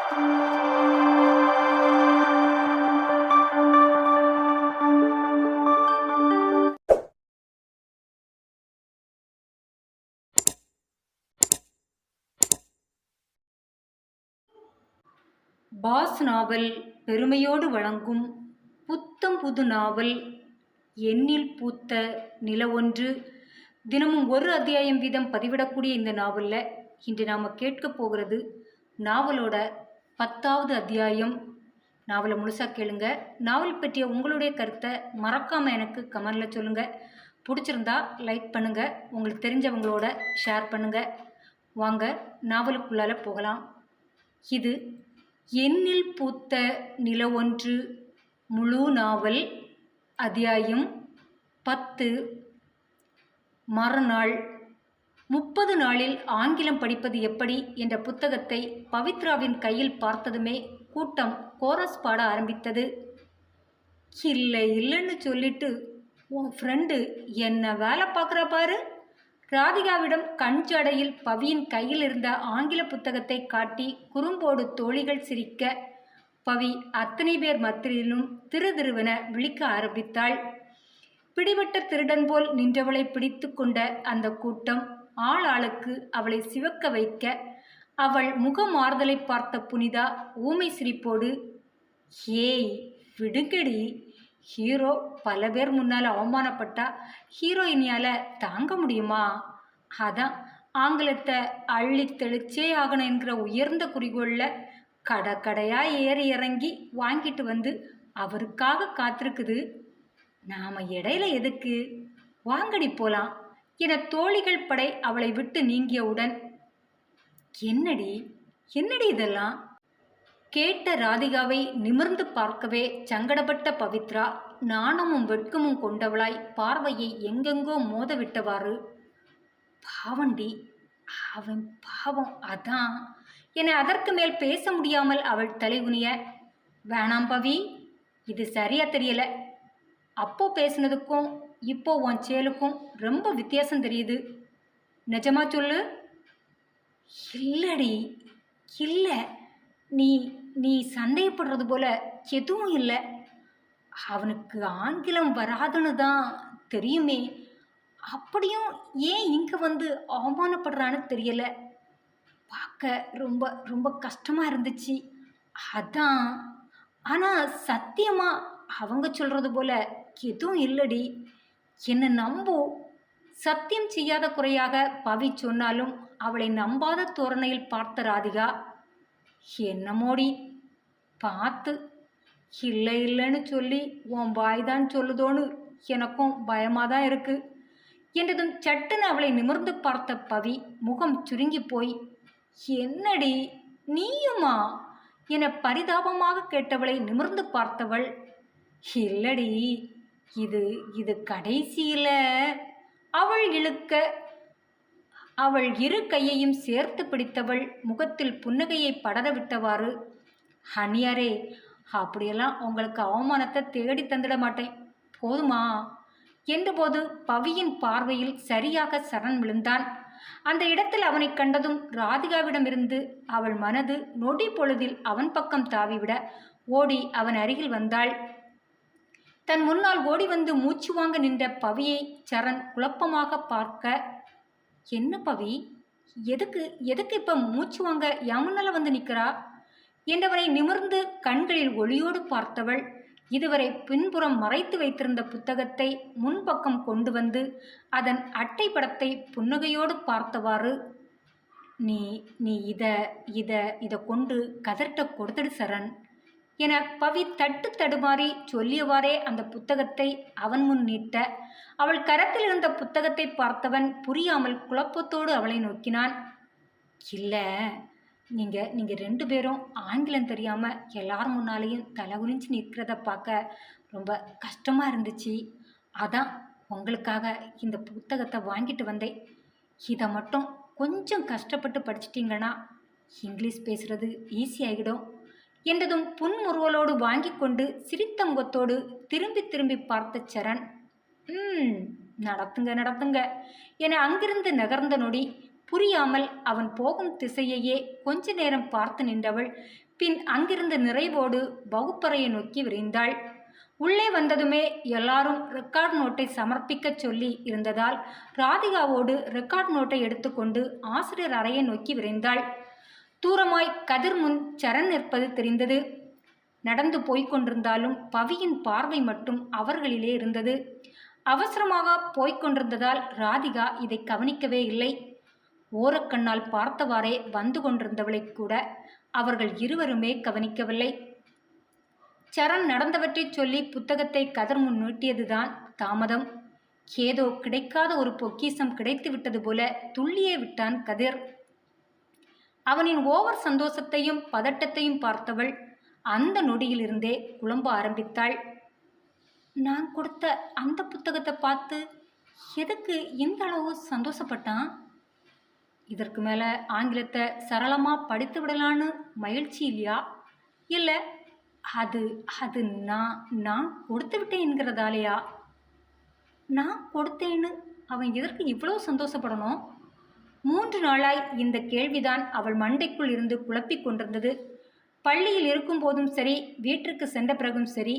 Pass நாவல் பெருமையோடு வழங்கும் புத்தம் புது நாவல் எண்ணில் பூத்த நிலவொன்று. தினமும் ஒரு அத்தியாயம் வீதம் பதிவிடக்கூடிய இந்த நாவலில் இன்று நாம் கேட்க போகிறது நாவலோட 10வது அத்தியாயம். நாவலை முழுசாக கேளுங்க. நாவல் பற்றிய உங்களுடைய கருத்தை மறக்காமல் எனக்கு கமெண்டில் சொல்லுங்கள். பிடிச்சிருந்தா லைக் பண்ணுங்கள், உங்களுக்கு தெரிஞ்சவங்களோட ஷேர் பண்ணுங்கள். வாங்க நாவலுக்குள்ளால போகலாம். இது எண்ணில் பூத்த நிலவொன்று முழு நாவல், அத்தியாயம் 10. மறுநாள். 30 நாளில் ஆங்கிலம் படிப்பது எப்படி என்ற புத்தகத்தை பவித்ராவின் கையில் பார்த்ததுமே கூட்டம் கோரஸ் பாட ஆரம்பித்தது. இல்லைன்னு சொல்லிட்டு உன் ஃப்ரெண்டு என்ன வேலை பார்க்குறா பாரு. ராதிகாவிடம் கண் ஜடையில் பவியின் கையில் இருந்த ஆங்கில புத்தகத்தை காட்டி குறும்போடு தோழிகள் சிரிக்க பவி அத்தனை பேர் மத்தியிலும் திருதிருவென விழிக்க ஆரம்பித்தாள். பிடிபட்ட திருடன் போல் நின்றவளை பிடித்து கொண்ட அந்த கூட்டம் ஆள் ஆளுக்கு அவளை சிவக்க வைக்க அவள் முகமாறுதலை பார்த்த புனிதா ஊமை சிரிப்போடு, ஏய் விடுங்கடி, ஹீரோ பல பேர் முன்னால் அவமானப்பட்டா ஹீரோயினியால் தாங்க முடியுமா? அதான் ஆங்கிலத்தை அள்ளி தெளிச்சே ஆகணும் என்கிற உயர்ந்த குறிக்கோளில் கடையாக ஏறி இறங்கி வாங்கிட்டு வந்து அவருக்காக காத்திருக்குது. நாம் இடையில எதுக்கு? வாங்கடி போலாம் என தோழிகள் படை அவளை விட்டு நீங்கியவுடன், என்னடி இதெல்லாம்? கேட்ட ராதிகாவை நிமிர்ந்து பார்க்கவே சங்கடப்பட்ட பவித்ரா நாணமும் வெட்கமும் கொண்டவளாய் பார்வையை எங்கெங்கோ மோதவிட்டவாறு, பாவண்டி, அவன் பாவம், அதான் என அதற்கு மேல் பேச முடியாமல் அவள் தலைகுனிய, வேணாம் பவி, இது சரியா தெரியல. அப்போ பேசுனதுக்கும் இப்போ உன் செயலுக்கும் ரொம்ப வித்தியாசம் தெரியுது. நிஜமா சொல்லு. இல்லடி, இல்லை, நீ சந்தேகப்படுறது போல எதுவும் இல்லை. அவனுக்கு ஆங்கிலம் வராதுன்னு தான் தெரியுமே. அப்படியும் ஏன் இங்கே வந்து அவமானப்படுறான்னு தெரியல. பார்க்க ரொம்ப ரொம்ப கஷ்டமாக இருந்துச்சு, அதான். ஆனால் சத்தியமாக அவங்க சொல்கிறது போல எதுவும் இல்லடி, என்னை நம்பு. சத்தியம் செய்யாத குறையாக பவி சொன்னாலும் அவளை நம்பாத தோரணையில் பார்த்த ராதிகா, என்னமோடி பார்த்து, இல்லைன்னு சொல்லி உன் வாய்தான் சொல்லுதோன்னு எனக்கும் பயமாக தான் இருக்கு என்றதும் சட்டுன்னு அவளை நிமிர்ந்து பார்த்த பவி முகம் சுருங்கி போய், என்னடி நீயுமா என பரிதாபமாக கேட்டவளை நிமிர்ந்து பார்த்தவள், இல்லடி, இது கடைசியில் அவள் இழுக்க அவள் இரு கையையும் சேர்த்து பிடித்தவள் முகத்தில் புன்னகையை படர விட்டவாறு, ஹனியாரே, அப்படியெல்லாம் உங்களுக்கு அவமானத்தை தேடி தந்திட மாட்டேன், போதுமா என்றபோது பவியின் பார்வையில் சரியாக சரண் விழுந்தான். அந்த இடத்தில் அவனை கண்டதும் ராதிகாவிடமிருந்து அவள் மனது நொடி பொழுதில் அவன் பக்கம் தாவிவிட ஓடி அவன் அருகில் வந்தாள். தன் முன்னால் ஓடி வந்து மூச்சு வாங்க நின்ற பவியை சரண் குழப்பமாக பார்க்க, என்ன பவி, எதுக்கு இப்போ மூச்சு வாங்க என் முன்னால வந்து நிற்கிறா என்றவனை நிமிர்ந்து கண்களில் ஒளியோடு பார்த்தவள் இதுவரை பின்புறம் மறைத்து வைத்திருந்த புத்தகத்தை முன்பக்கம் கொண்டு வந்து அதன் அட்டை படத்தை புன்னகையோடு பார்த்தவாறு, நீ இதை கொண்டு கதர்ட்ட கொடுத்துடு சரண் என பவி தடுமாறி சொல்லியவாறே அந்த புத்தகத்தை அவன் முன் நீட்ட, அவள் கரத்தில் இருந்த புத்தகத்தை பார்த்தவன் புரியாமல் குழப்பத்தோடு அவளை நோக்கினான். இல்லை, நீங்கள் 2 பேரும் ஆங்கிலம் தெரியாமல் எல்லார் முன்னாலேயும் தலைகுனிஞ்சு நிற்கிறத பார்க்க ரொம்ப கஷ்டமாக இருந்துச்சு, அதான் உங்களுக்காக இந்த புத்தகத்தை வாங்கிட்டு வந்தேன். இதை மட்டும் கொஞ்சம் கஷ்டப்பட்டு படிச்சிட்டிங்கன்னா இங்கிலீஷ் பேசுகிறது ஈஸியாகிடும் என்றதும் புன்முறுவலோடு வாங்கி கொண்டு சிரித்த முகத்தோடு திரும்பி பார்த்த சரண், நடத்துங்க என அங்கிருந்து நகர்ந்த நொடி புரியாமல் அவன் போகும் திசையையே கொஞ்ச நேரம் பார்த்து நின்றவள் பின் அங்கிருந்த நிறைவோடு வகுப்பறையை நோக்கி விரைந்தாள். உள்ளே வந்ததுமே எல்லாரும் ரெக்கார்ட் நோட்டை சமர்ப்பிக்கச் சொல்லி இருந்ததால் ராதிகாவோடு ரெக்கார்ட் நோட்டை எடுத்துக்கொண்டு ஆசிரியர் அறையை நோக்கி விரைந்தாள். தூரமாய் கதிர் முன் சரண் நிற்பது தெரிந்தது. நடந்து போய்கொண்டிருந்தாலும் பவியின் பார்வை மட்டும் அவர்களிலே இருந்தது. அவசரமாக போய்கொண்டிருந்ததால் ராதிகா இதை கவனிக்கவே இல்லை. ஓரக்கண்ணால் பார்த்தவாறே வந்து கொண்டிருந்தவளை கூட அவர்கள் இருவருமே கவனிக்கவில்லை. சரண் நடந்தவற்றை சொல்லி புத்தகத்தை கதிர் முன் நீட்டியதுதான் தாமதம். ஏதோ கிடைக்காத ஒரு பொக்கிஷம் கிடைத்து விட்டது போல துள்ளியே விட்டான் கதிர். அவனின் ஓவர் சந்தோஷத்தையும் பதட்டத்தையும் பார்த்தவள் அந்த நொடியிலிருந்தே குழம்ப ஆரம்பித்தாள். நான் கொடுத்த அந்த புத்தகத்தை பார்த்து எதுக்கு இந்த அளவு சந்தோஷப்பட்டான்? இதற்கு மேலே ஆங்கிலத்தை சரளமாக படித்து விடலான்னு மகிழ்ச்சி இல்லையா? இல்லை அது அது நான் கொடுத்து விட்டேன் என்கிறதாலையா? நான் கொடுத்தேன்னு அவன் எதற்கு இவ்வளோ சந்தோஷப்படணும்? 3 நாளாய் இந்த கேள்விதான் அவள் மண்டைக்குள் இருந்து குழப்பிக் கொண்டிருந்தது. பள்ளியில் இருக்கும்போதும் சரி, வீட்டிற்கு சென்ற பிறகும் சரி,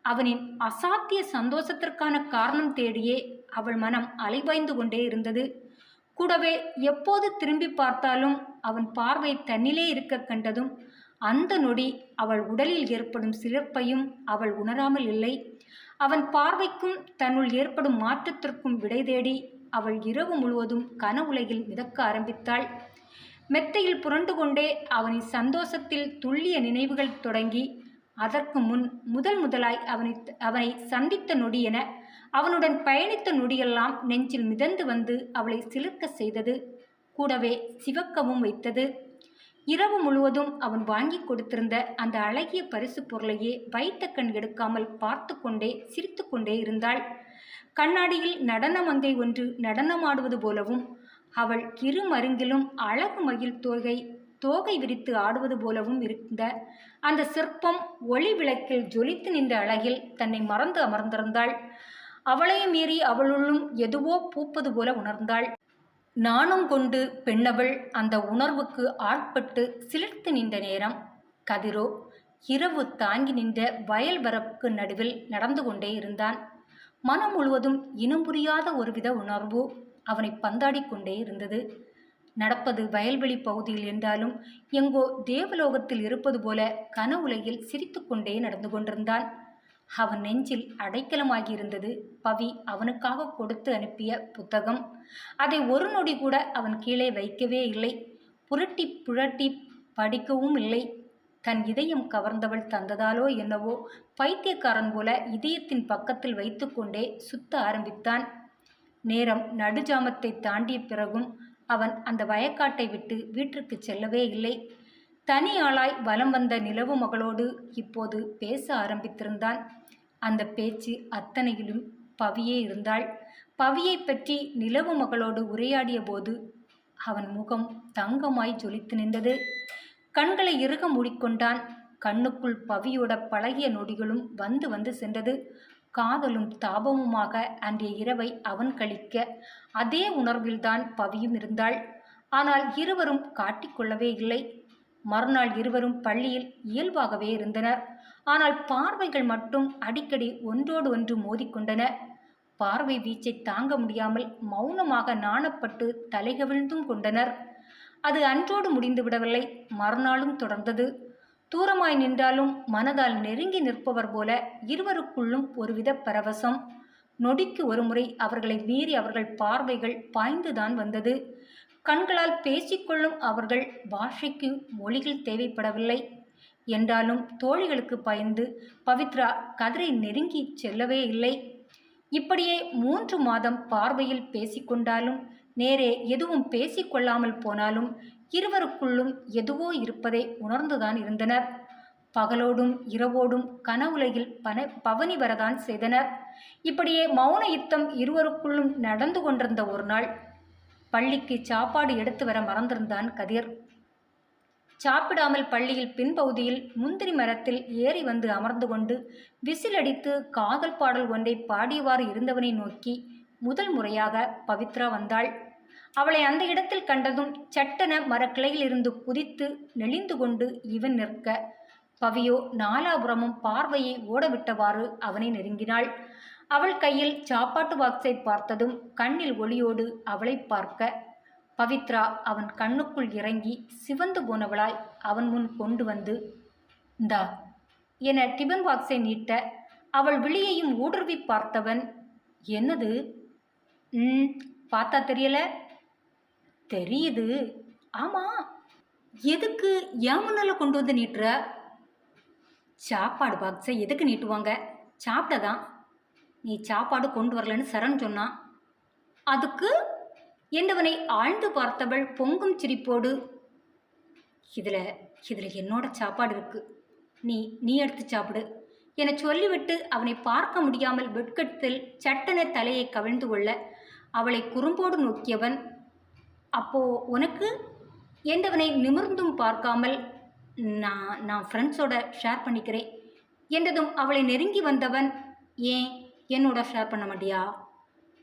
அவனின் அசாத்திய சந்தோஷத்திற்கான காரணம் தேடியே அவள் மனம் அலைபாய்ந்து கொண்டே இருந்தது. கூடவே எப்போது திரும்பி பார்த்தாலும் அவன் பார்வை தன்னிலே இருக்க கண்டதும் அந்த நொடி அவள் உடலில் ஏற்படும் சிலிர்ப்பையும் அவள் உணராமல் இல்லை. அவன் பார்வைக்கும் தன்னுள் ஏற்படும் மாற்றத்திற்கும் விடை தேடி அவள் இரவு முழுவதும் கனவுலகில் மிதக்க ஆரம்பித்தாள். மெத்தையில் புரண்டு கொண்டே அவனின் சந்தோஷத்தில் துள்ளிய நினைவுகள் தொடங்கி அதற்கு முன் முதலாய் அவனை சந்தித்த நொடியென அவனுடன் பயணித்த நொடியெல்லாம் நெஞ்சில் மிதந்து வந்து அவளை சிலிர்க்க செய்தது. கூடவே சிவக்கவும் வைத்தது. இரவு முழுவதும் அவன் வாங்கி கொடுத்திருந்த அந்த அழகிய பரிசு பொருளையே வைத்த கண் எடுக்காமல் பார்த்து கொண்டே சிரித்து கொண்டே இருந்தாள். கண்ணாடியில் நடன மங்கை ஒன்று நடனமாடுவது போலவும் அவள் இரு மருங்கிலும் அழகு மயில் தோகை விரித்து ஆடுவது போலவும் இருந்த அந்த சிற்பம் ஒளி விளக்கில் ஜொலித்து நின்ற அழகில் தன்னை மறந்து அமர்ந்திருந்தாள். அவளையும் மீறி அவளுள்ளும் எதுவோ பூப்பது போல உணர்ந்தாள். நாணம் கொண்டு பெண்ணவள் அந்த உணர்வுக்கு ஆட்பட்டு சிலிர்த்து நின்ற நேரம் கதிரோ இரவு தாங்கி நின்ற வயல் வரப்புக்கு நடுவில் நடந்து கொண்டே இருந்தான். மனம் முழுவதும் இனம் புரியாத ஒருவித உணர்வு அவனை பந்தாடி கொண்டே இருந்தது. நடப்பது வயல்வெளி பகுதியில் என்றாலும் எங்கோ தேவலோகத்தில் இருப்பது போல கனவுலகில் சிரித்து கொண்டே நடந்து கொண்டிருந்தான். அவன் நெஞ்சில் அடைக்கலமாகியிருந்தது பவி அவனுக்காக கொடுத்து அனுப்பிய புத்தகம். அதை ஒரு நொடி கூட அவன் கீழே வைக்கவே இல்லை. புரட்டி புரட்டி படிக்கவும் இல்லை. தன் இதயம் கவர்ந்தவள் தந்ததாலோ என்னவோ பைத்தியக்காரன் போல இதயத்தின் பக்கத்தில் வைத்து கொண்டே சுத்த ஆரம்பித்தான். நேரம் நடுஜாமத்தை தாண்டிய பிறகும் அவன் அந்த வயக்காட்டை விட்டு வீட்டிற்கு செல்லவே இல்லை. தனி ஆளாய் வலம் வந்த நிலவு மகளோடு இப்போது பேச ஆரம்பித்திருந்தான். அந்த பேச்சு அத்தனையிலும் பவியே இருந்தாள். பவியை பற்றி நிலவு மகளோடு உரையாடிய போது அவன் முகம் தங்கமாய் ஜொலித்து நின்றது. கண்களை இறுக மூடிக்கொண்டான். கண்ணுக்குள் பவியோட பழகிய நொடிகளும் வந்து வந்து சென்றது. காதலும் தாபமுமாக அன்றைய இரவை அவன் கழிக்க அதே உணர்வில்தான் பவியும் இருந்தாள். ஆனால் இருவரும் காட்டிக்கொள்ளவே இல்லை. மறுநாள் இருவரும் பள்ளியில் இயல்பாகவே இருந்தனர். ஆனால் பார்வைகள் மட்டும் அடிக்கடி ஒன்றோடு ஒன்று மோதிக்கொண்டன. பார்வை வீச்சை தாங்க முடியாமல் மௌனமாக நாணப்பட்டு தலைகவிழ்ந்தும் கொண்டனர். அது அன்றோடு முடிந்து விடவில்லை. மறுநாளும் தொடர்ந்தது. தூரமாய் நின்றாலும் மனதால் நெருங்கி நிற்பவர் போல இருவருக்குள்ளும் ஒருவித பரவசம். நொடிக்கு ஒருமுறை அவர்களை மீறி அவர்கள் பார்வைகள் பாய்ந்துதான் வந்தது. கண்களால் பேசிக்கொள்ளும் அவர்கள் பாஷைக்கு மொழிகள் தேவைப்படவில்லை. என்றாலும் தோழிகளுக்கு பயந்து பவித்ரா கதிரை நெருங்கி செல்லவே இல்லை. இப்படியே 3 மாதம் பார்வையில் பேசிக்கொண்டாலும் நேரே எதுவும் பேசிக்கொள்ளாமல் போனாலும் இருவருக்குள்ளும் எதுவோ இருப்பதை உணர்ந்துதான் இருந்தனர். பகலோடும் இரவோடும் கனவுலகில் பவனி வரதான் செய்தனர். இப்படியே மௌன யுத்தம் இருவருக்குள்ளும் நடந்து கொண்டிருந்த ஒரு நாள் பள்ளிக்கு சாப்பாடு எடுத்து வர மறந்திருந்தான் கதிர். சாப்பிடாமல் பள்ளியில் பின்பகுதியில் முந்திரி மரத்தில் ஏறி வந்து அமர்ந்து கொண்டு விசிலடித்து காதல் பாடல் ஒன்றை பாடியவாறு இருந்தவனை நோக்கி முதல் முறையாக பவித்ரா வந்தாள். அவளை அந்த இடத்தில் கண்டதும் சட்டென மரக்கிளையில் இருந்து குதித்து நெளிந்து கொண்டு இவன் நிற்க, பவியோ நாலாபுரமும் பார்வையை ஓடவிட்டவாறு அவனை நெருங்கினாள். அவள் கையில் சாப்பாட்டு பாக்ஸை பார்த்ததும் கண்ணில் ஒளியோடு அவளை பார்க்க, பவித்ரா அவன் கண்ணுக்குள் இறங்கி சிவந்து போனவளாய் அவன் முன் கொண்டு வந்து, இந்தா என டிபன் பாக்ஸை நீட்ட, அவள் விழியையும் ஊடுருவி பார்த்தவன், என்னது? பார்த்தா தெரியல? தெரியுது. ஆமா, எதுக்கு என் முன்னால கொண்டு வந்து நீட்டுற? சாப்பாடு பாக்ஸை எதுக்கு நீட்டுவாங்க? சாப்பிடதான். நீ சாப்பாடு கொண்டு வரலன்னு சரண் சொன்னான். அதுக்கு என்றவனை ஆழ்ந்து பார்த்தவள் பொங்கும் சிரிப்போடு, இதில் என்னோட சாப்பாடு இருக்கு, நீ எடுத்து சாப்பிடு என சொல்லிவிட்டு அவனை பார்க்க முடியாமல் வெட்கத்தில் சட்டென தலையை கவிழ்ந்து கொள்ள, அவளை குறும்போடு நோக்கியவன், அப்போ உனக்கு என்றவனை நிமிர்ந்தும் பார்க்காமல், நான் ஃப்ரெண்ட்ஸோட ஷேர் பண்ணிக்கிறேன் என்றதும் அவளை நெருங்கி வந்தவன், ஏன் என்னோட ஷேர் பண்ண மாட்டியா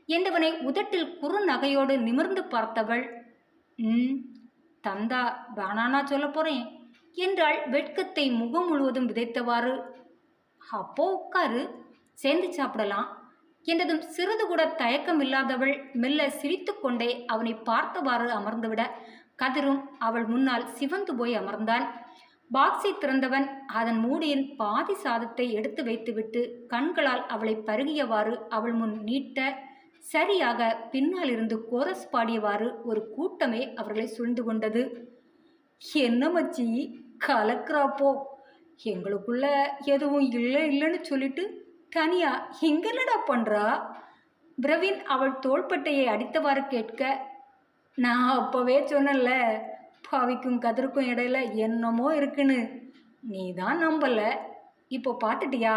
என்றவனை உதட்டில் குறு நகையோடு நிமிர்ந்து பார்த்தவள், தந்தா வேணானா சொல்ல போறேன் என்றாள் வெட்கத்தை முகம் முழுவதும் விதைத்தவாறு. அப்போ உட்காரு, சேர்ந்து சாப்பிடலாம் என்றதும் சிறிது கூட தயக்கம் இல்லாதவள் மெல்ல சிரித்து கொண்டே அவனை பார்த்தவாறு அமர்ந்துவிட, கதிரும் அவள் முன்னால் சிவந்து போய் அமர்ந்தான். பாக்ஸை திறந்தவன் அதன் மூடியின் பாதி சாதத்தை எடுத்து வைத்துவிட்டு கண்களால் அவளை பருகியவாறு அவள் முன் நீட்ட, சரியாக பின்னால் இருந்து கோரஸ் பாடியவாறு ஒரு கூட்டமே அவர்களை சூழ்ந்து கொண்டது. என்ன மச்சி கலக்கிறாப்போ, எங்களுக்குள்ள எதுவும் இல்லைன்னு சொல்லிட்டு தனியா எங்கெல்லடா பண்றா? பிரவீன் அவள் தோள்பட்டையை அடித்தவாறு கேட்க, நான் அப்பவே சொன்னல, பாவிக்கும் கதிருக்கும் இடையில என்னமோ இருக்குன்னு. நீ தான் நம்பல, இப்போ பார்த்துட்டியா?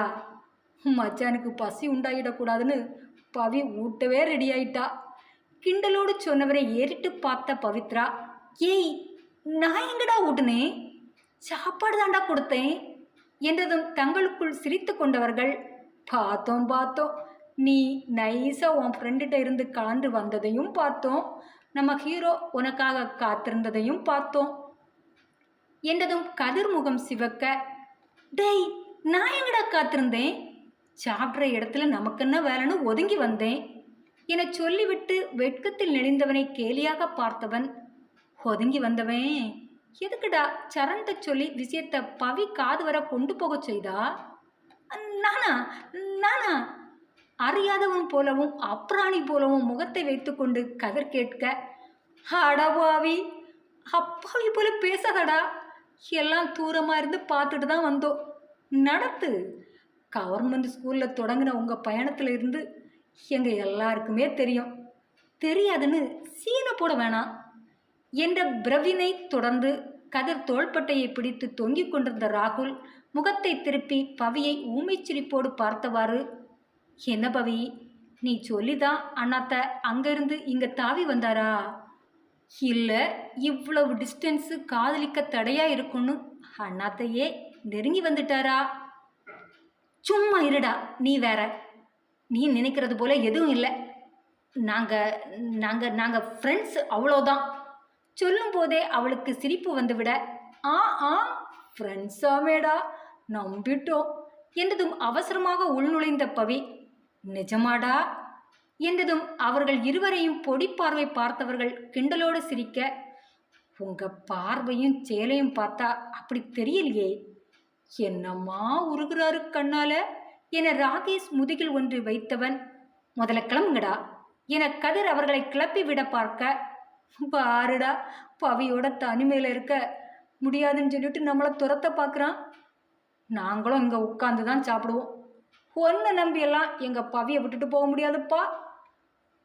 மச்சானுக்கு பசி உண்டாயிடக்கூடாதுன்னு பவி ஊட்டவே ரெடி ஆயிட்டா. கிண்டலோடு சொன்னவரை ஏறிட்டு பார்த்த பவித்ரா, ஏய் நான் எங்கடா ஊட்டுனேன்? சாப்பாடு தாண்டா கொடுத்தேன் என்றதும் தங்களுக்குள் சிரித்து கொண்டவர்கள், பார்த்தோம், நீ நைஸாக உன் ஃப்ரெண்டுகிட்ட இருந்து கலந்து வந்ததையும் பார்த்தோம், நம்ம ஹீரோ உனக்காக காத்திருந்ததையும் பார்த்தோம் என்றதும் கதிர் முகம் சிவக்க, டேய் நான் எங்கடா காத்திருந்தேன்? சாப்பிட்ற இடத்துல நமக்கென்ன வேலைன்னு ஒதுங்கி வந்தேன் என சொல்லிவிட்டு வெட்கத்தில் நெளிந்தவனை கேலியாக பார்த்தவன், ஒதுங்கி வந்தவன் எதுக்குடா சரண்ட சொல்லி விஷயத்தை பவி காது வர கொண்டு போக செய்தா? நானா அறியாதவன் போலவும் அப்ராணி போலவும் முகத்தை வைத்துக்கொண்டு கதிர் கேட்க, அடவாவி அப்பாவி போல பேசாதடா, எல்லாம் தூரமாக இருந்து பார்த்துட்டு தான் வந்தோம். நடத்து. கவர்மெண்ட் ஸ்கூலில் தொடங்கின உங்கள் பயணத்தில் இருந்து எங்கள் எல்லாருக்குமே தெரியும், தெரியாதுன்னு சீனை போட வேணாம் என்ற பிரவினை தொடர்ந்து கதிர் தோள்பட்டையை பிடித்து தொங்கிக் கொண்டிருந்த ராகுல் முகத்தை திருப்பி பவியை ஊமைச்சிரிப்போடு பார்த்தவாறு, என்ன பவி, நீ சொல்லிதான் அண்ணாத்த அங்கிருந்து இங்கே தாவி வந்தாரா? இல்லை, இவ்வளவு டிஸ்டன்ஸு காதலிக்க தடையா இருக்குன்னு அண்ணாத்தையே நெருங்கி வந்துட்டாரா? சும்மா இருடா, நீ வேற. நீ நினைக்கிறது போல எதுவும் இல்லை. நாங்கள் ஃப்ரெண்ட்ஸ், அவ்வளோதான். சொல்லும் போதே அவளுக்கு சிரிப்பு வந்துவிட, ஃப்ரெண்ட்ஸாமேடா, நம்பிட்டோம் என்றதும் அவசரமாக உள்நுழைந்த பவி, நிஜமாடா என்றதும் அவர்கள் இருவரையும் பொடி பார்வை பார்த்தவர்கள் கிண்டலோடு சிரிக்க, உங்க பார்வையும் சேலையும் பார்த்தா அப்படி தெரியலையே, என்னம்மா உருகுறாரு கண்ணால என ராகேஷ் முதுகில் ஒன்று வைத்தவன், முதல்ல கிளம்புங்கடா என கதிர் அவர்களை கிளப்பி விட பார்க்க, பாருடா பவியோட தனிமையில் இருக்க முடியாதுன்னு சொல்லிட்டு நம்மளை துரத்த பார்க்குறான். நாங்களும் இங்கே உட்காந்து தான் சாப்பிடுவோம், ஒன்றை நம்பியெல்லாம் எங்கள் பவியை விட்டுட்டு போக முடியாதுப்பா.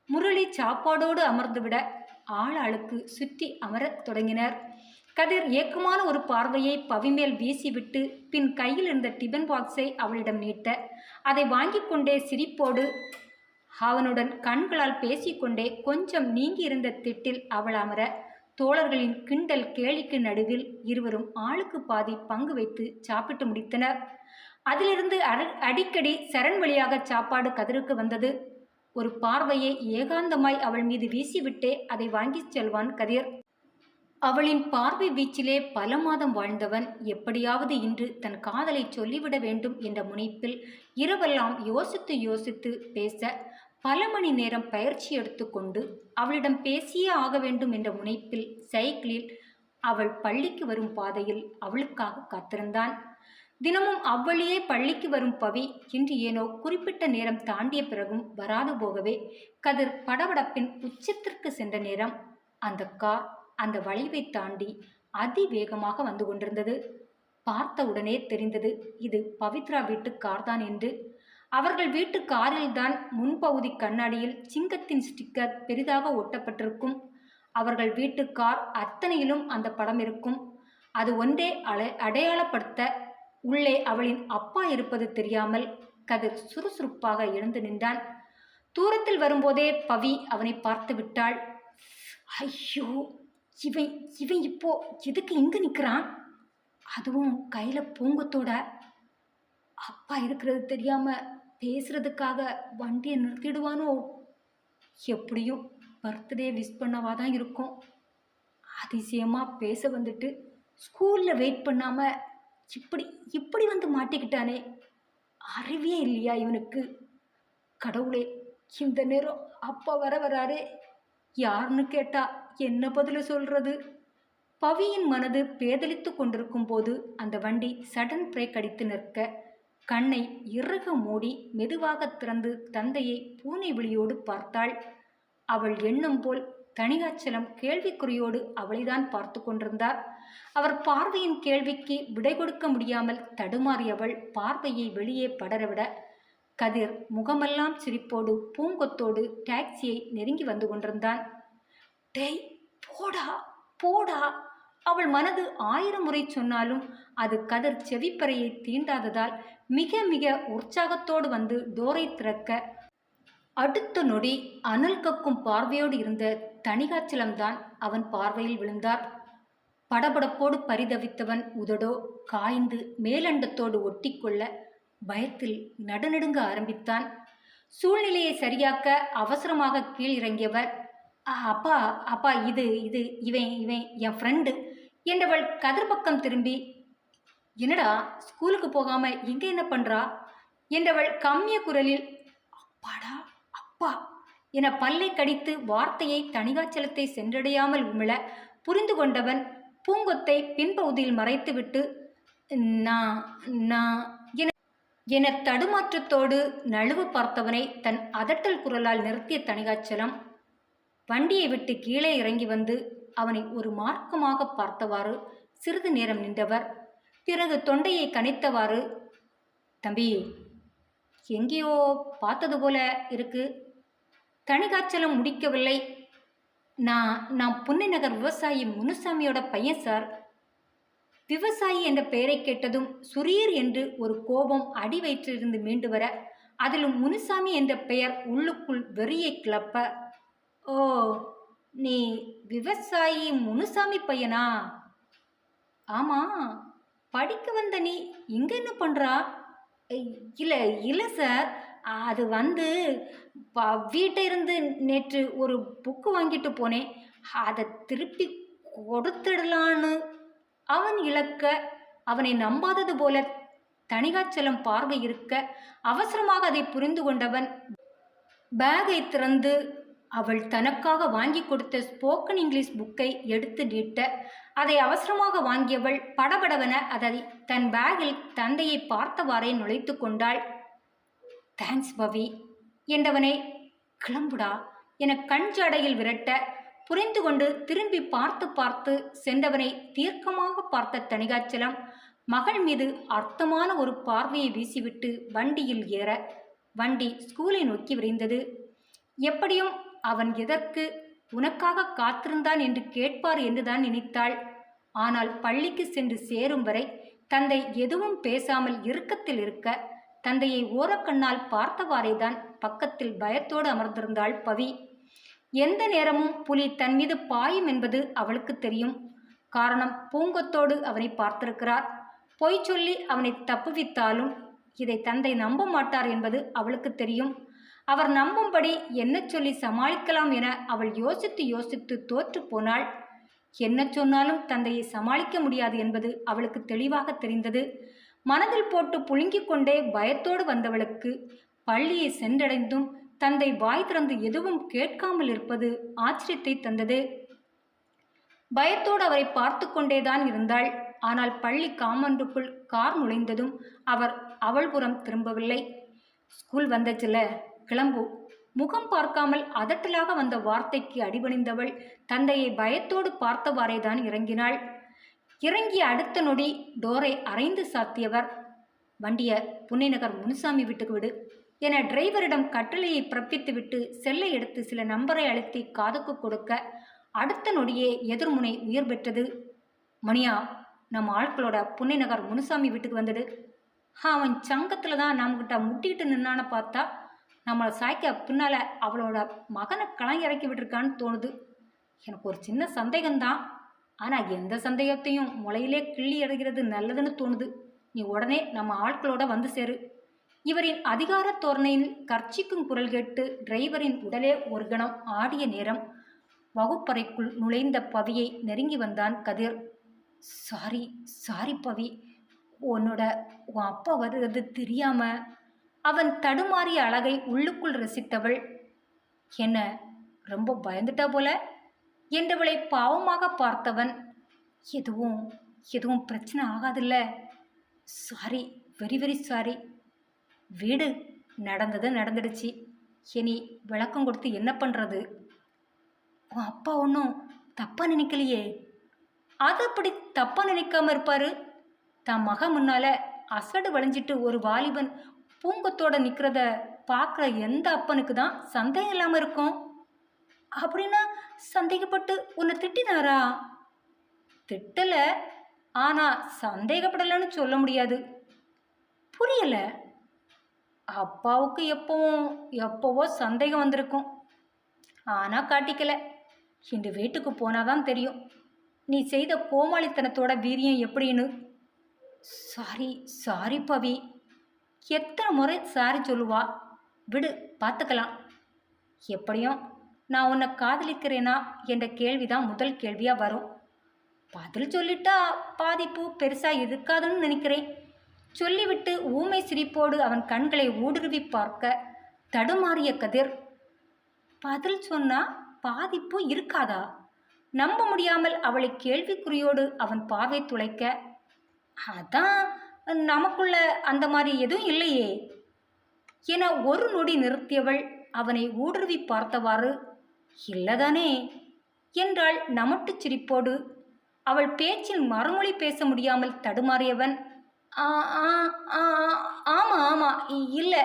முரளி சாப்பாடோடு அமர்ந்து விட ஆளாளுக்கு சுற்றி அமரத் தொடங்கினர். கதிர் ஏக்கமான ஒரு பார்வையை பவி மேல் வீசிவிட்டு பின் கையில் இருந்த டிபன் பாக்ஸை அவளிடம் நீட்ட, அதை வாங்கி கொண்டே சிரிப்போடு அவனுடன் கண்களால் பேசிக்கொண்டே கொஞ்சம் நீங்கி இருந்த திட்டில் அவள் அமர, தோழர்களின் கிண்டல் கேலிக்கு நடுவில் இருவரும் ஆளுக்கு பாதி பங்கு வைத்து சாப்பிட்டு முடித்தனர். அதிலிருந்து அடிக்கடி சரண் வழியாக சாப்பாடு கதிருக்கு வந்தது. ஒரு பார்வையை ஏகாந்தமாய் அவள் மீது வீசிவிட்டே அதை வாங்கிச் செல்வான் கதிர். அவளின் பார்வை வீச்சிலே பல மாதம் வாழ்ந்தவன் எப்படியாவது இன்று தன் காதலை சொல்லிவிட வேண்டும் என்ற முனைப்பில் இரவெல்லாம் யோசித்து யோசித்து பேச பல மணி நேரம் பயிற்சி எடுத்துக்கொண்டு அவளிடம் பேசியே ஆக வேண்டும் என்ற முனைப்பில் சைக்கிளில் அவள் பள்ளிக்கு வரும் பாதையில் அவளுக்காக காத்திருந்தான். தினமும் அவ்வழியே பள்ளிக்கு வரும் பவி இன்று ஏனோ குறிப்பிட்ட நேரம் தாண்டிய பிறகும் வராது போகவே கதிர் படபடப்பின் உச்சத்திற்கு சென்ற நேரம் அந்த கார் அந்த வளைவை தாண்டி அதிவேகமாக வந்து கொண்டிருந்தது. பார்த்த உடனே தெரிந்தது இது பவித்ரா வீட்டு கார்தான் என்று. அவர்கள் வீட்டு காரில்தான் முன்பகுதி கண்ணாடியில் சிங்கத்தின் ஸ்டிக்கர் பெரிதாக ஒட்டப்பட்டிருக்கும். அவர்கள் வீட்டு கார் அத்தனையிலும் அந்த படம் இருக்கும். அது ஒன்றே அடையாளப்படுத்த உள்ளே அவளின் அப்பா இருப்பது தெரியாமல் கதிர் சுறுசுறுப்பாக எழுந்து நின்றான். தூரத்தில் வரும்போதே பவி அவனை பார்த்து விட்டாள். ஐயோ, இவன் இவன் இப்போ எதுக்கு இங்கே நிற்கிறான்? அதுவும் கையில் பூங்கத்தோட. அப்பா இருக்கிறது தெரியாம பேசுறதுக்காக வண்டியை நிறுத்திடுவானோ? எப்படியும் பர்த்டே விஷ் பண்ணவா தான் இருக்கும். அதிசயமாக பேச வந்துட்டு ஸ்கூலில் வெயிட் பண்ணாமல் இப்படி இப்படி வந்து மாட்டிக்கிட்டானே. அறிவே இல்லையா இவனுக்கு? கடவுளே, இந்த நேரம் அப்பா வராரே. யாருன்னு கேட்டா என்ன பதில் சொல்றது? பவியின் மனது பேதலித்து கொண்டிருக்கும் போது அந்த வண்டி சடன் பிரேக் அடித்து நிற்க கண்ணை இறுக மூடி மெதுவாக திறந்து தந்தையை பூனை விழியோடு பார்த்தாள். அவள் எண்ணம் போல் தணிகாச்சலம் கேள்விக்குறியோடு அவளைதான் பார்த்து கொண்டிருந்தார். அவர் பார்வையின் கேள்விக்கு விடை கொடுக்க முடியாமல் தடுமாறியவள் பார்வையை வெளியே படரவிட கதிர் முகமெல்லாம் சிரிப்போடு பூங்கொத்தோடு டாக்ஸியை நெருங்கி வந்து கொண்டிருந்தான். டேய் போடா போடா, அவள் மனது 1000 முறை சொன்னாலும் அது கதிர் செவிப்பறையை தீண்டாததால் மிக மிக உற்சாகத்தோடு வந்து டோரை திறக்க அடுத்த நொடி அனல் கக்கும் பார்வையோடு இருந்த தணிகாச்சலம்தான் அவன் பார்வையில் விழுந்தார். படபடப்போடு பரிதவித்தவன் உதடோ காய்ந்து மேலண்டத்தோடு ஒட்டிக்கொள்ள பயத்தில் நடுநடுங்க ஆரம்பித்தான். சூழ்நிலையை சரியாக்க அவசரமாக கீழிறங்கியவர், அப்பா அப்பா இது இது இவன் இவன் என் ஃப்ரெண்டு என்றவள் கதிர் பக்கம் திரும்பி, என்னடா ஸ்கூலுக்கு போகாம இங்க என்ன பண்றா என்றவள் கம்மிய குரலில், அப்பாடா அப்பா என பல்லை கடித்து வார்த்தையை தணிகாச்சலத்தை சென்றடையாமல் உமிழ புரிந்து கொண்டவன் பூங்கொத்தை பின்பகுதியில் மறைத்துவிட்டு நான் நான் என தடுமாற்றத்தோடு நழுவு பார்த்தவனை தன் அதட்டல் குரலால் நிறுத்திய தணிகாச்சலம் வண்டியை விட்டு கீழே இறங்கி வந்து அவனை ஒரு மார்க்கமாக பார்த்தவாறு சிறிது நேரம் நின்றவர் பிறகு தொண்டையை கனைத்தவாறு, தம்பி எங்கேயோ பார்த்தது போல இருக்கு. தணிகாச்சலம் முடிக்கவில்லை. நான் புன்னை நகர் விவசாயி முனுசாமியோட பையன் சார். விவசாயி என்ற பெயரை கேட்டதும் சுரீர் என்று ஒரு கோபம் அடி வயிற்றிலிருந்து மீண்டு வர அதிலும் முனுசாமி என்ற பெயர் உள்ளுக்குள் வெறியை கிளப்ப, ஓ நீ விவசாயி முனுசாமி பையனா? ஆமா, படிக்க வந்த நீ இங்க என்ன பண்றா? இல்லை இல்லை சார், அது வந்து வீட்டை இருந்து நேற்று ஒரு புக்கு வாங்கிட்டு போனேன், அதை திருப்பி கொடுத்துடலான்னு அவன் இழக்க அவனை நம்பாதது போல தணிகாச்சலம் பார்வை இருக்க அவசரமாக அதை புரிந்து கொண்டவன் பேகை திறந்து அவள் தனக்காக வாங்கி கொடுத்த ஸ்போக்கன் இங்கிலீஷ் புக்கை எடுத்து நீட்ட அதை அவசரமாக வாங்கியவள் படபடவென அதை தன் பேக்கில் தந்தையை பார்த்தவாறே நுழைத்து கொண்டாள். தேங்க்ஸ் பவி என்றவனை கிளம்புடா என கண் ஜடையில் விரட்ட புரிந்து கொண்டு திரும்பி பார்த்து பார்த்து சென்றவனை தீர்க்கமாக பார்த்த தணிகாச்சலம் மகள் மீது அர்த்தமான ஒரு பார்வையை வீசிவிட்டு வண்டியில் ஏற வண்டி ஸ்கூலை நோக்கி விரைந்தது. எப்படியும் அவன் எதற்கு உனக்காக காத்திருந்தான் என்று கேட்பார் என்றுதான் நினைத்தாள். ஆனால் பள்ளிக்கு சென்று சேரும் வரை தந்தை எதுவும் பேசாமல் இறுக்கத்தில் இருக்க தந்தையை ஓரக்கண்ணால் பார்த்தவாறேதான் பக்கத்தில் பயத்தோடு அமர்ந்திருந்தாள் பவி. எந்த நேரமும் புலி தன் மீது பாயும் என்பது அவளுக்கு தெரியும். காரணம், பூங்கொத்தோடு அவனை பார்த்திருக்கிறார். பொய் சொல்லி அவனை தப்புவித்தாலும் இதை தந்தை நம்ப மாட்டார் என்பது அவளுக்கு தெரியும். அவர் நம்பும்படி என்ன சொல்லி சமாளிக்கலாம் என அவள் யோசித்து யோசித்து தோற்று போனாள். என்ன சொன்னாலும் தந்தையை சமாளிக்க முடியாது என்பது அவளுக்கு தெளிவாக தெரிந்தது. மனதில் போட்டு புழுங்கிக் கொண்டே பயத்தோடு வந்தவளுக்கு பள்ளியை சென்றடைந்தும் தந்தை வாய் திறந்து எதுவும் கேட்காமல் இருப்பது ஆச்சரியத்தை தந்தது. பயத்தோடு அவரை பார்த்து கொண்டேதான் இருந்தாள். ஆனால் பள்ளி காம்பவுண்டுக்குள் கார் நுழைந்ததும் அவர் அவள் புறம் திரும்பவில்லை. ஸ்கூல் வந்தச்சுல, கிளம்பு. முகம் பார்க்காமல் அதட்டலாக வந்த வார்த்தைக்கு அடிபணிந்தவள் தந்தையை பயத்தோடு பார்த்தவாறேதான் இறங்கினாள். இறங்கிய அடுத்த நொடி டோரை அரைந்து சாத்தியவர், வண்டிய புன்னைநகர் முனுசாமி வீட்டுக்கு விடு என டிரைவரிடம் கட்டளையை பிறப்பித்துவிட்டு செல்லை எடுத்து சில நம்பரை அழுத்தி காதுக்கு கொடுக்க அடுத்த நொடியே எதிர்முனை உயிர் பெற்றது. மணியா, நம்ம ஆட்களோட புன்னைநகர் முனுசாமி வீட்டுக்கு வந்துடு. அவன் சங்கத்தில் தான் நம்மகிட்ட முட்டிக்கிட்டு நின்னான்னு பார்த்தா நம்மளை சாய்க்க பின்னால் அவளோட மகனை களம் இறக்கி விட்டுருக்கான்னு தோணுது. எனக்கு ஒரு சின்ன சந்தேகம்தான். ஆனால் எந்த சந்தேகத்தையும் முளையிலே கிள்ளி எறிகிறது நல்லதுன்னு தோணுது. நீ உடனே நம்ம ஆட்களோட வந்து சேரு. இவரின் அதிகார தோரணையில் கர்ச்சிக்கும் குரல் கேட்டு டிரைவரின் உடலே ஒரு கணம் ஆடிய நேரம் வகுப்பறைக்குள் நுழைந்த பவியை நெருங்கி வந்தான் கதிர். சாரி சாரி பவி, உன் அப்பா வருகிறது தெரியாம. அவன் தடுமாறிய அழகை உள்ளுக்குள் ரசித்தவள், என்ன ரொம்ப பயந்துட்டா போல என்றவளை பாவமாக பார்த்தவன், எதுவும் பிரச்சனை ஆகாதில்ல? Sorry, very very sorry. வீடு நடந்தது நடந்துடுச்சு. இனி விளக்கம் கொடுத்து என்ன பண்ணுறது? உன் அப்பா ஒன்றும் தப்பாக நினைக்கலையே? அது அப்படி தப்பாக நினைக்காம இருப்பாரு? தன் மகன் முன்னால அசடு வளைஞ்சிட்டு ஒரு வாலிபன் பூங்கத்தோட நிற்கிறத பார்க்குற எந்த அப்பனுக்கு தான் சந்தேகம் இல்லாமல் இருக்கும்? அப்படின்னா சந்தேகப்பட்டு உன்னை திட்டினாரா? திட்டலை, ஆனால் சந்தேகப்படலைன்னு சொல்ல முடியாது. புரியலை. அப்பாவுக்கு எப்போவோ சந்தேகம் வந்திருக்கும், ஆனால் காட்டிக்கல. இந்த வீட்டுக்கு போனாதான் தெரியும் நீ செய்த கோமாளித்தனத்தோட வீரியம் எப்படின்னு. சாரி சாரி பவி. எத்தனை முறை சாரி சொல்லுவா? விடு, பார்த்துக்கலாம். எப்படியும் நான் உன்னை காதலிக்கிறேனா என்ற கேள்விதான் முதல் கேள்வியாக வரும். பதில் சொல்லிட்டா பாதிப்பு பெருசாக இருக்காதுன்னு நினைக்கிறேன். சொல்லிவிட்டு ஊமை சிரிப்போடு அவன் கண்களை ஊடுருவி பார்க்க தடுமாறிய கதிர், பதில் சொன்னா பாதிப்பு இருக்காதா? நம்ப முடியாமல் அவளை கேள்விக்குறியோடு அவன் பார்வை துளைக்க, அதான் நமக்குள்ள அந்த மாதிரி எதுவும் இல்லையே என ஒரு நொடி நிறுத்தியவள் அவனை ஊடுருவி பார்த்தவாறு, இல்லதானே என்றாள் நமட்டு சிரிப்போடு. அவள் பேச்சில் மறுமொழி பேச முடியாமல் தடுமாறியவன், ஆமா ஆமா இல்லை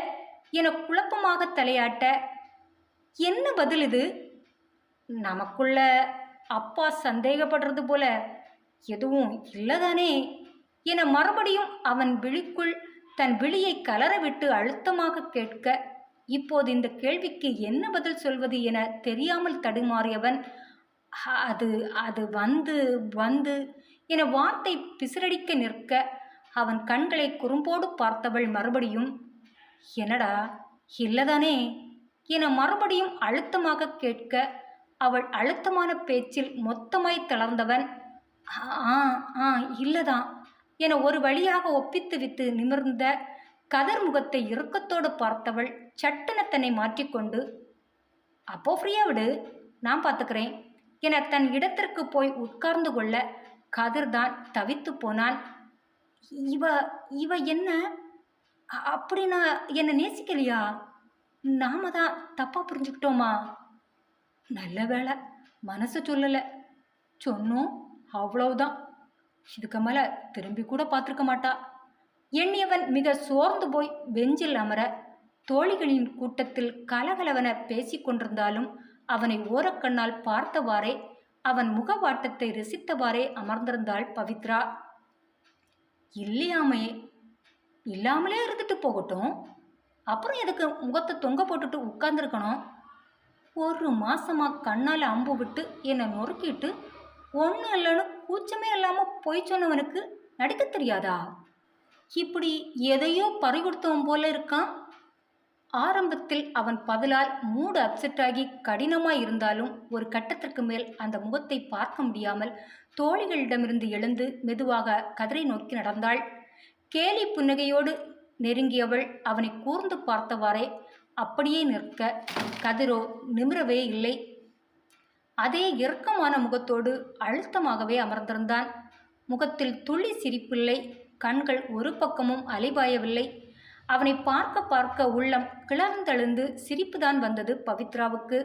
என குழப்பமாக தலையாட்ட, என்ன பதில் இது? நமக்குள்ள அப்பா சந்தேகப்படுறது போல எதுவும் இல்லதானே என மறுபடியும் அவன் விழிக்குள் தன் விழியை கலர விட்டு அழுத்தமாக கேட்க, இப்போது இந்த கேள்விக்கு என்ன பதில் சொல்வது என தெரியாமல் தடுமாறியவன், அது வந்து என வார்த்தை பிசிறடிக்க நிற்க அவன் கண்களை குறும்போடு பார்த்தவள் மறுபடியும், என்னடா இல்லதானே என மறுபடியும் அழுத்தமாக கேட்க அவள் அழுத்தமான பேச்சில் மொத்தமாய் தளர்ந்தவன், இல்லதான் என ஒரு வழியாக ஒப்பித்து விட்டு நிமிர்ந்த கதிர் முகத்தை இறுக்கத்தோடு பார்த்தவள் சட்டென தன்னை மாற்றிக்கொண்டு, அப்போ ஃப்ரீயா விடு, நான் பார்த்துக்கிறேன் என தன் இடத்திற்கு போய் உட்கார்ந்து கொள்ள கதிர்தான் தவித்து போனான். இவ என்ன அப்படின்னா என்ன நேசிக்கலையா? நாம தான் தப்பா புரிஞ்சுக்கிட்டோமா? நல்ல வேளை மனசு சொல்லலை. சொன்னோம், அவ்வளவுதான். இதுக்கு மேலே திரும்பி கூட பார்த்துருக்க மாட்டா எண்ணியவன் மிக சோர்ந்து போய் பெஞ்சில் அமர, தோழிகளின் கூட்டத்தில் கலகலவன பேசிக்கொண்டிருந்தாலும் அவனை ஓரக்கண்ணால் பார்த்தவாறே அவன் முகவாட்டத்தை ரசித்தவாறே அமர்ந்திருந்தாள் பவித்ரா. இல்லாமலே இருந்துட்டு போகட்டும், அப்புறம் எதுக்கு முகத்தை தொங்க போட்டுட்டு உட்கார்ந்துருக்கணும்? ஒரு மாசமா கண்ணால் அம்பு விட்டு என்னை நொறுக்கிட்டு ஒன்றும் இல்லைன்னு கூச்சமே இல்லாமல் பொய் சொன்னவனுக்கு நடிக்க தெரியாதா? இப்படி எதையோ பறி கொடுத்தவன் போல இருக்கான். ஆரம்பத்தில் அவன் பதிலால் மூடு அப்செட்டாகி கடினமாய் இருந்தாலும் ஒரு கட்டத்திற்கு மேல் அந்த முகத்தை பார்க்க முடியாமல் தோழிகளிடமிருந்து எழுந்து மெதுவாக கதிரை நோக்கி நடந்தாள். கேலி புன்னகையோடு நெருங்கியவள் அவனை கூர்ந்து பார்த்தவாறே அப்படியே நிற்க, கதிரோ நிமிரவே இல்லை. அதே இறுக்கமான முகத்தோடு அழுத்தமாகவே அமர்ந்திருந்தான். முகத்தில் துளி சிரிப்பில்லை, கண்கள் ஒரு பக்கமும் அலைபாயவில்லை. அவனை பார்க்க பார்க்க உள்ளம் கிளர்ந்தெழுந்து சிரிப்புதான் வந்தது பவித்ராவுக்கு.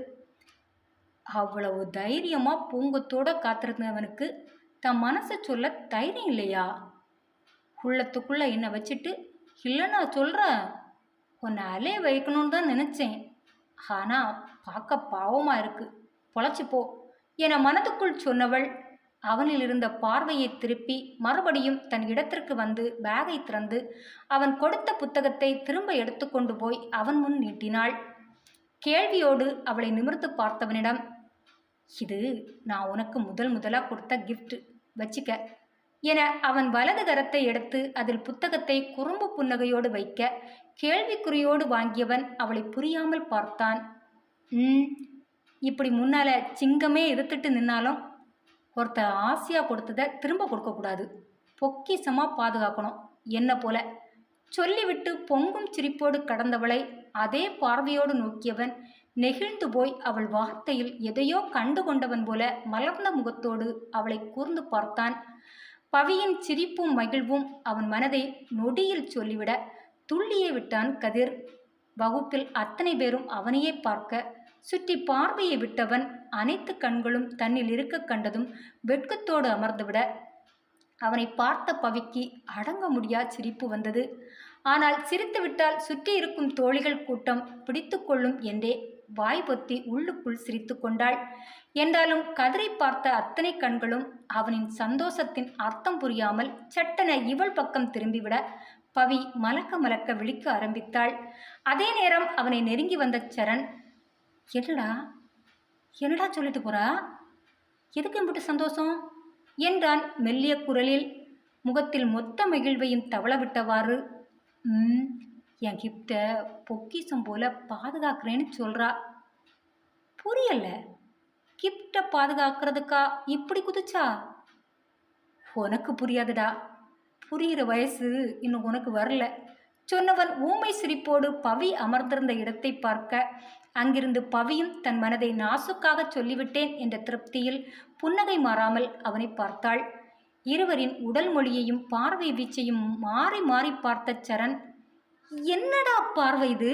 அவ்வளவு தைரியமா பூங்கத்தோட காத்திருந்தவனுக்கு தன் மனசை சொல்ல தைரியம் இல்லையா? உள்ளத்துக்குள்ள என்னை வச்சுட்டு இல்லைன்னா சொல்கிறேன், உன்னை அலைய வைக்கணும்னு தான் நினச்சேன். ஆனால் பார்க்க பாவமாக இருக்கு, பொழைச்சிப்போ என மனதுக்குள் சொன்னவள் அவனில் இருந்த பார்வையை திருப்பி மறுபடியும் தன் இடத்திற்கு வந்து பேகை திறந்து அவன் கொடுத்த புத்தகத்தை திரும்ப எடுத்துக்கொண்டு போய் அவன் முன் நீட்டினாள். கேள்வியோடு அவளை நிமிர்ந்து பார்த்தவனிடம், இது நான் உனக்கு முதலாக கொடுத்த கிஃப்ட், வச்சிக்க என அவன் வலது கரத்தை எடுத்து அதில் புத்தகத்தை குறும்பு புன்னகையோடு வைக்க, கேள்விக்குறியோடு வாங்கியவன் அவளை புரியாமல் பார்த்தான். இப்படி முன்னால சிங்கமே எதிர்த்துட்டு நின்னாலும் ஒருத்த ஆசையாக கொடுத்ததை திரும்ப கொடுக்கக்கூடாது, பொக்கிசமாக பாதுகாக்கணும் என்ன போல சொல்லிவிட்டு பொங்கும் சிரிப்போடு கடந்தவளை அதே பார்வையோடு நோக்கியவன் நெகிழ்ந்து போய் அவள் வார்த்தையில் எதையோ கண்டு கொண்டவன் போல மலர்ந்த முகத்தோடு அவளை கூர்ந்து பார்த்தான். பவியின் சிரிப்பும் மகிழ்வும் அவன் மனதை நொடியில் சொல்லிவிட துள்ளியே விட்டான் கதிர். வகுப்பில் அத்தனை பேரும் அவனையே பார்க்க சுற்றி பார்வையை விட்டவன் அனைத்து கண்களும் தன்னில் இருக்க கண்டதும் வெட்கத்தோடு அமர்ந்துவிட அவனை பார்த்த பவிக்கு அடங்க முடியா சிரிப்பு வந்தது. ஆனால் சிரித்துவிட்டால் சுற்றி இருக்கும் தோழிகள் கூட்டம் பிடித்து கொள்ளும் என்றே வாய் பொத்தி உள்ளுக்குள் சிரித்து கொண்டாள். என்றாலும் கதிரை பார்த்த அத்தனை கண்களும் அவனின் சந்தோஷத்தின் அர்த்தம் புரியாமல் சட்டென இவள் பக்கம் திரும்பிவிட பவி மலக்க மலக்க விழிக்க ஆரம்பித்தாள். அதே நேரம் அவனை நெருங்கி வந்த சரண், என்னடா சொல்லிட்டு போறா, எதுக்கு இம்புட்டு சந்தோஷம் என்றான் மெல்லிய குரலில், முகத்தில் மொத்த மகிழ்வையும் தவள விட்டவாறு. என் கிஃப்டை பொக்கிஷம் போல பாதுகாக்கிறேன்னு சொல்றா. புரியல, கிஃப்டை பாதுகாக்கிறதுக்கா இப்படி குதிச்சா? உனக்கு புரியாதுடா, புரிகிற வயசு இன்னும் உனக்கு வரல சொன்னவன் ஊமை சிரிப்போடு பவி அமர்ந்திருந்த இடத்தை பார்க்க, அங்கிருந்து பவியும் தன் மனதை நாசுக்காக சொல்லிவிட்டேன் என்ற திருப்தியில் புன்னகை மாறாமல் அவனை பார்த்தாள். இருவரின் உடல் மொழியையும் பார்வை வீச்சையும் மாறி மாறி பார்த்த சரண், என்னடா பார்வை இது,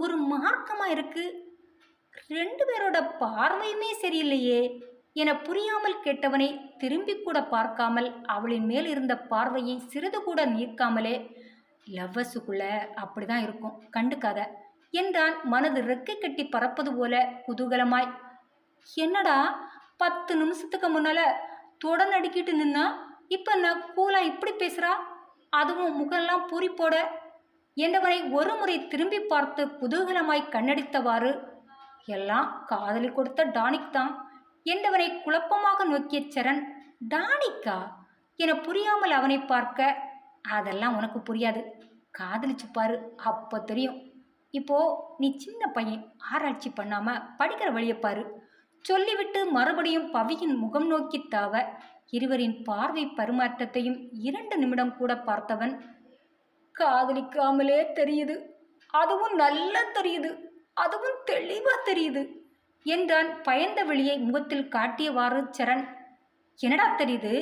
ஒரு மார்க்கமா இருக்கு, ரெண்டு பேரோட பார்வையுமே சரியில்லையே என புரியாமல் கேட்டவனை திரும்பி கூட பார்க்காமல் அவளின் மேல் இருந்த பார்வையை சிறிது கூட நீக்காமலே, லவ்வஸுக்குள்ள அப்படிதான் இருக்கும், கண்டுக்காத என்றான் மனது ரெக்கை கட்டி பறப்பது போல குதூகலமாய். என்னடா 10 நிமிஷத்துக்கு முன்னால தொட நடிக்கிட்டு நின்னா இப்ப நான் கூலா இப்படி பேசுறா, அதுவும் முகெல்லாம் பூரி போட என்றவனை ஒரு முறை திரும்பி பார்த்து குதூகலமாய் கண்ணடித்தவாறு, எல்லாம் காதலி கொடுத்த டானிக் தான் என்றவனை குழப்பமாக நோக்கிய சரண், டானிக்கா என புரியாமல் அவனை பார்க்க, அதெல்லாம் உனக்கு புரியாது, காதலிச்சு பாரு அப்போ தெரியும், இப்போ நீ சின்ன பையன், ஆராய்ச்சி பண்ணாம படிக்கிற வழியை பாரு சொல்லிவிட்டு மறுபடியும் பவியின் முகம் நோக்கி தாவ, இருவரின் பார்வை பரிமாற்றத்தையும் 2 நிமிடம் கூட பார்த்தவன், காதலிக்காமலே தெரியுது, அதுவும் நல்லா தெரியுது, அதுவும் தெளிவா தெரியுது என்றான் பயந்த வெளியை முகத்தில் காட்டியவாறு சரண். என்னடா தெரியுது?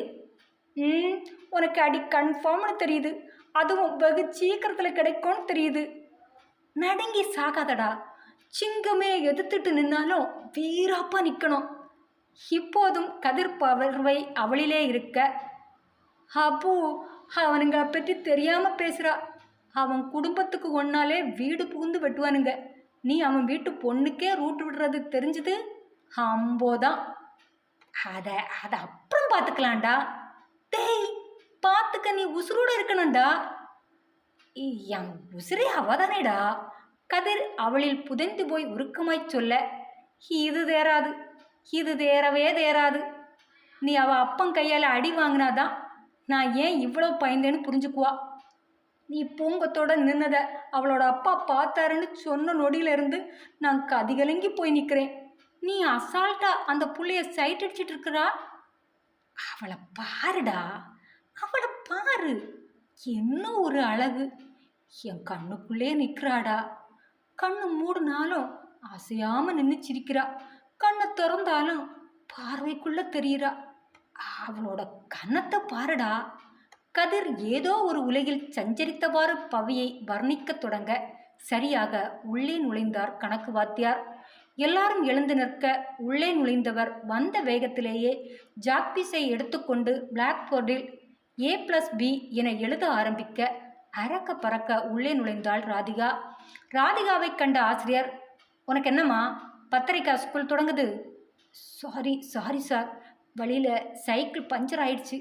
உனக்கு அடி கன்ஃபார்ம்னு தெரியுது, அதுவும் வெகு சீக்கிரத்தில் கிடைக்கும்னு தெரியுது. நடுங்கி சாகாதடா, சிங்கமே எதிர்த்துட்டு நின்னாலும் வீராப்பா நிற்கணும். இப்போதும் கதிர் பார்வை அவளிலே இருக்க, அப்போ அவனுங்களை பற்றி தெரியாமல் பேசுகிறா, அவன் குடும்பத்துக்கு ஒன்னாலே வீடு புகுந்து வெட்டுவானுங்க, நீ அவன் வீட்டு பொண்ணுக்கே ரூட் விடுறது தெரிஞ்சுது அம்போதான், அதை அப்புறம் பார்த்துக்கலாம்டா. டேய் பார்த்துக்க, நீ உசுரோடு இருக்கணும்டா. என் உசிரே அவதானேடா கதிர் அவளில் புதைந்து போய் உருக்கமாய் சொல்ல, இது தேராது, இது தேரவே தேராது, நீ அவள் அப்பன் கையால் அடி வாங்கினாதான் நான் ஏன் இவ்வளோ பயந்தேன்னு புரிஞ்சுக்குவா. நீ பூங்கத்தோட நின்னத அவளோட அப்பா பார்த்தாருன்னு சொன்ன நொடியிலிருந்து நான் கதிகலங்கி போய் நிற்கிறேன். நீ அசால்ட்டா அந்த புள்ளைய சைட் அடிச்சிட்டு இருக்கிறா. அவளை பாருடா, அவளை பாரு, என்ன ஒரு அழகு. என் கண்ணுக்குள்ளே நிற்கிறாடா. கண்ணு மூடினாலும் அசையாம நின்று சிரிக்கிறா. கண்ணை திறந்தாலும் பார்வைக்குள்ள தெரியுறா. அவளோட கன்னத்தை பாருடா. கதிர் ஏதோ ஒரு உலகில் சஞ்சரித்தவாறு பவியை வர்ணிக்கத் தொடங்க சரியாக உள்ளே நுழைந்தார் கணக்கு வாத்தியார். எல்லாரும் எழுந்து நிற்க உள்ளே நுழைந்தவர் வந்த வேகத்திலேயே ஜாக்பீஸை எடுத்துக்கொண்டு பிளாக் போர்டில் A+B என எழுத ஆரம்பிக்க அரக்க பறக்க உள்ளே நுழைந்தாள் ராதிகா. ராதிகாவை கண்ட ஆசிரியர், உனக்கு என்னம்மா, பத்தரைக்கா ஸ்கூல் தொடங்குது? சாரி சார், வழியில் சைக்கிள் பஞ்சர் ஆயிடுச்சு,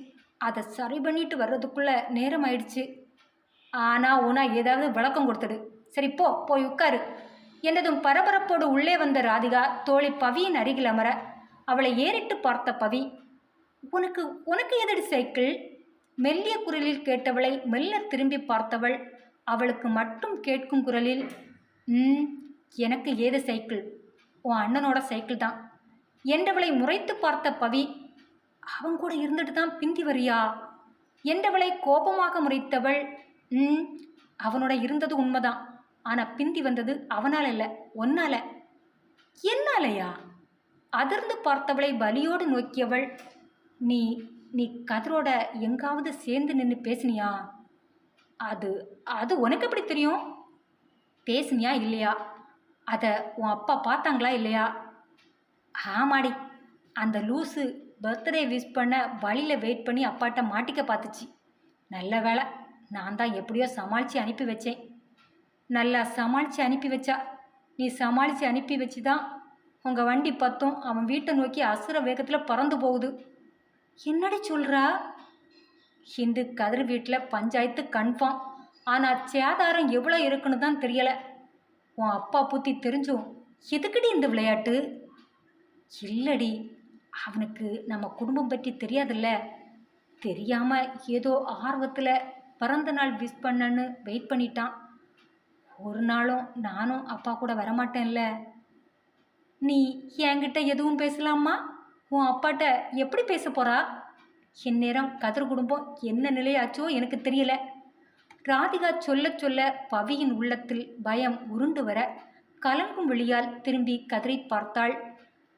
அதை சரி பண்ணிட்டு வர்றதுக்குள்ளே நேரம் ஆயிடுச்சு. ஆனால் ஊனா ஏதாவது விளக்கம் கொடுத்துடு. சரி போய் உட்காரு என்றதும் பரபரப்போடு உள்ளே வந்த ராதிகா தோழி பவியின் அருகில் அமர அவளை ஏறிட்டு பார்த்த பவி, உனக்கு எதடி சைக்கிள்? மெல்லிய குரலில் கேட்டவளை மெல்ல திரும்பி பார்த்தவள் அவளுக்கு மட்டும் கேட்கும் குரலில், எனக்கு ஏது சைக்கிள், உன் அண்ணனோட சைக்கிள் தான் என்றவளை முறைத்து பார்த்த பவி, அவன் கூட இருந்துட்டு தான் பிந்தி வரியா என்றவளை கோபமாக முறைத்தவள், அவனோட இருந்தது உண்மைதான், ஆனால் பிந்தி வந்தது அவனால் இல்லை, ஒன்னால. என்னாலையா? அதிர்ந்து பார்த்தவளை வலியோடு நோக்கியவள், நீ கதிரோட எங்காவது சேர்ந்து நின்று பேசினியா? அது உனக்கு எப்படி தெரியும்? பேசினியா இல்லையா? அதை உன் அப்பா பார்த்தாங்களா இல்லையா? ஆமாடி, அந்த லூஸு பர்த்டே விஷ் பண்ண வழியில் வெயிட் பண்ணி அப்பாட்ட மாட்டிக்க பார்த்துச்சு. நல்ல வேலை, நான் தான் எப்படியோ சமாளித்து அனுப்பி வச்சேன். நல்லா சமாளித்து அனுப்பி வச்சா. நீ சமாளித்து அனுப்பி வச்சு தான் உங்கள் வண்டி பத்தும் அவன் வீட்டை நோக்கி அசுர வேகத்தில் பறந்து போகுது. என்னடி சொல்கிறா? இன்று கதிர் வீட்டில் பஞ்சாயத்து கன்ஃபார்ம். ஆனால் சேதாரம் எவ்வளோ இருக்குன்னு தான் தெரியலை. உன் அப்பா புத்தி தெரிஞ்சும் எதுக்கடி இந்த விளையாட்டு? இல்லடி, அவனுக்கு நம்ம குடும்பம் பற்றி தெரியாதுல்ல. தெரியாமல் ஏதோ ஆர்வத்தில் பிறந்த நாள் விஷ் பண்ணன்னு வெயிட் பண்ணிட்டான். ஒரு நாளும் நானும் அப்பா கூட வரமாட்டேன்ல. நீ என்கிட்ட எதுவும் பேசலாமா? உன் அப்பாட்ட எப்படி பேச போகிறா? இந்நேரம் கதிர் குடும்பம் என்ன நிலையாச்சோ எனக்கு தெரியல. ராதிகா சொல்ல சொல்ல பவியின் உள்ளத்தில் பயம் உருண்டு வர கலங்கும் விழியால் திரும்பி கதிரை பார்த்தாள்.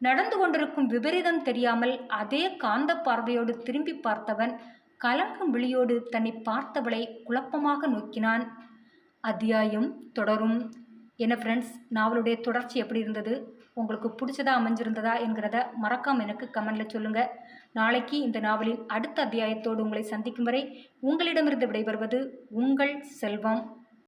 நடந்து கொண்டிருக்கும் விபரீதம் தெரியாமல் அதே காந்த பார்வையோடு திரும்பி பார்த்தவன் கலங்கும் விழியோடு தன்னை பார்த்தவளை குழப்பமாக நோக்கினான். அத்தியாயம் தொடரும். என்ன ஃப்ரெண்ட்ஸ், நாவலுடைய தொடர்ச்சி எப்படி இருந்தது, உங்களுக்கு பிடிச்சதா அமைஞ்சிருந்ததா என்கிறத மறக்காமல் எனக்கு கமெண்டில் சொல்லுங்கள். நாளைக்கு இந்த நாவலின் அடுத்த அத்தியாயத்தோடு உங்களை சந்திக்கும் வரை உங்களிடமிருந்து விடைபெறுவது உங்கள் செல்வம்.